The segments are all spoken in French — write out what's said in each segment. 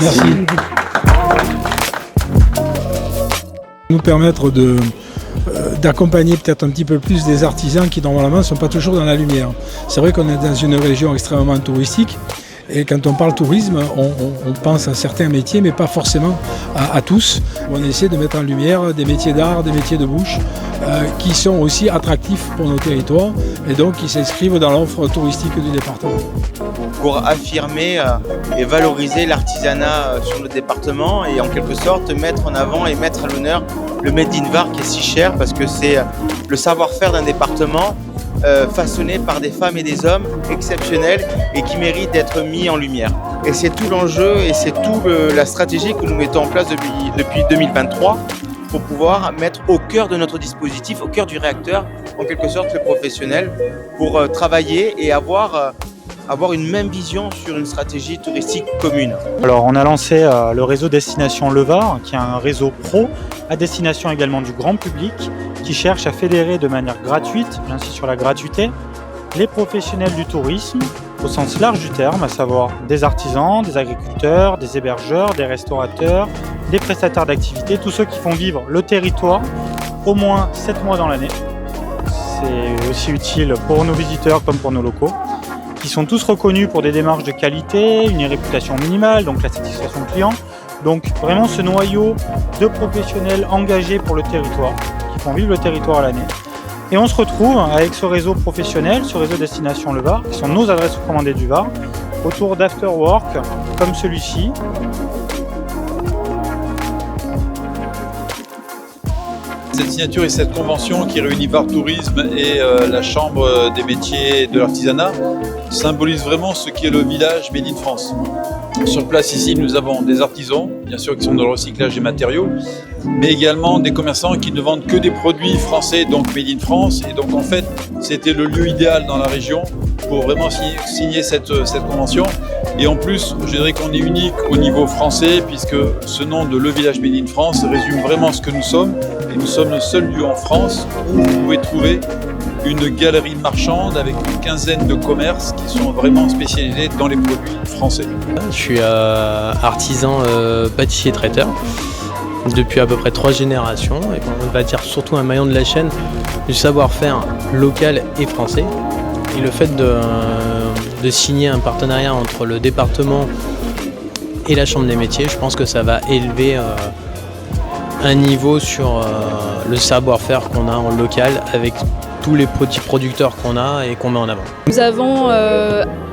Merci. Nous permettre d'accompagner peut-être un petit peu plus des artisans qui normalement ne sont pas toujours dans la lumière. C'est vrai qu'on est dans une région extrêmement touristique et quand on parle tourisme, on pense à certains métiers mais pas forcément à tous. On essaie de mettre en lumière des métiers d'art, des métiers de bouche qui sont aussi attractifs pour nos territoires et donc qui s'inscrivent dans l'offre touristique du département. Pour affirmer et valoriser l'artisanat sur le département et en quelque sorte mettre en avant et mettre à l'honneur le Made in Var qui est si cher parce que c'est le savoir-faire d'un département façonné par des femmes et des hommes exceptionnels et qui méritent d'être mis en lumière. Et c'est tout l'enjeu et c'est toute la stratégie que nous mettons en place depuis 2023 pour pouvoir mettre au cœur de notre dispositif, au cœur du réacteur, en quelque sorte le professionnel, pour travailler et avoir une même vision sur une stratégie touristique commune. Alors on a lancé le réseau Destination Le Var, qui est un réseau pro à destination également du grand public, qui cherche à fédérer de manière gratuite, j'insiste sur la gratuité, les professionnels du tourisme au sens large du terme, à savoir des artisans, des agriculteurs, des hébergeurs, des restaurateurs, des prestataires d'activités, tous ceux qui font vivre le territoire au moins 7 mois dans l'année. C'est aussi utile pour nos visiteurs comme pour nos locaux, qui sont tous reconnus pour des démarches de qualité, une réputation minimale, donc la satisfaction client. Donc vraiment ce noyau de professionnels engagés pour le territoire, qui font vivre le territoire à l'année. Et on se retrouve avec ce réseau professionnel, ce réseau Destination Le Var, qui sont nos adresses recommandées du Var, autour d'afterwork comme celui-ci. Cette signature et cette convention qui réunit Var Tourisme et la Chambre des métiers de l'artisanat symbolise vraiment ce qui est le village Made in France. Sur place ici, nous avons des artisans, bien sûr qui sont dans le recyclage des matériaux, mais également des commerçants qui ne vendent que des produits français, donc Made in France. Et donc en fait, c'était le lieu idéal dans la région pour vraiment signer cette convention. Et en plus, je dirais qu'on est unique au niveau français, puisque ce nom de Le Village Made in France résume vraiment ce que nous sommes. Et nous sommes le seul lieu en France où vous pouvez trouver une galerie marchande avec une quinzaine de commerces qui sont vraiment spécialisés dans les produits français. Je suis artisan pâtissier traiteur depuis à peu près 3 générations et on va dire surtout un maillon de la chaîne du savoir-faire local et français. Et le fait de signer un partenariat entre le département et la Chambre des métiers, je pense que ça va élever un niveau sur le savoir-faire qu'on a en local avec tous les petits producteurs qu'on a et qu'on met en avant. Nous avons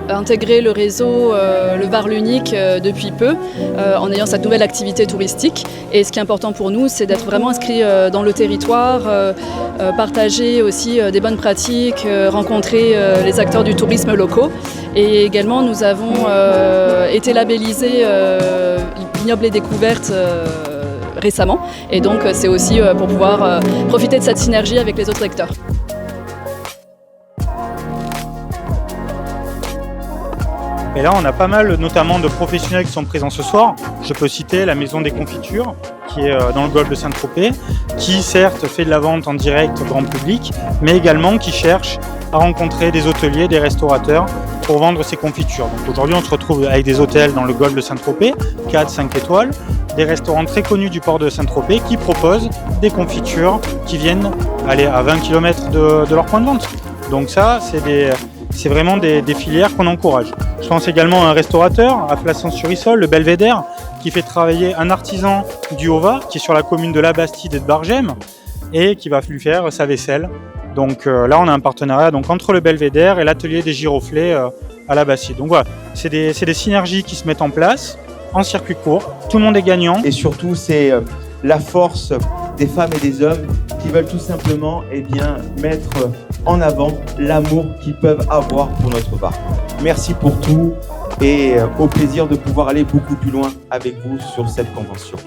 intégré le réseau Le Var l'Unique depuis peu en ayant cette nouvelle activité touristique et ce qui est important pour nous c'est d'être vraiment inscrit dans le territoire, partager aussi des bonnes pratiques, rencontrer les acteurs du tourisme locaux et également nous avons été labellisés Vignoble et Découverte récemment et donc c'est aussi pour pouvoir profiter de cette synergie avec les autres acteurs. Et là, on a pas mal, notamment de professionnels qui sont présents ce soir. Je peux citer la Maison des Confitures, qui est dans le golfe de Saint-Tropez, qui certes fait de la vente en direct au grand public, mais également qui cherche à rencontrer des hôteliers, des restaurateurs pour vendre ses confitures. Donc aujourd'hui, on se retrouve avec des hôtels dans le golfe de Saint-Tropez, 4, 5 étoiles, des restaurants très connus du port de Saint-Tropez qui proposent des confitures qui viennent aller à 20 km de leur point de vente. Donc ça, c'est vraiment des filières qu'on encourage. Je pense également à un restaurateur à Flasson-sur-Issol, le Belvédère, qui fait travailler un artisan du Haut-Var, qui est sur la commune de La Bastide et de Bargème, et qui va lui faire sa vaisselle. Donc là, on a un partenariat entre le Belvédère et l'atelier des Giroflées à La Bastide. Donc voilà, c'est des synergies qui se mettent en place en circuit court. Tout le monde est gagnant. Et surtout, c'est la force des femmes et des hommes qui veulent tout simplement mettre en avant l'amour qu'ils peuvent avoir pour notre Var. Merci pour tout et au plaisir de pouvoir aller beaucoup plus loin avec vous sur cette convention.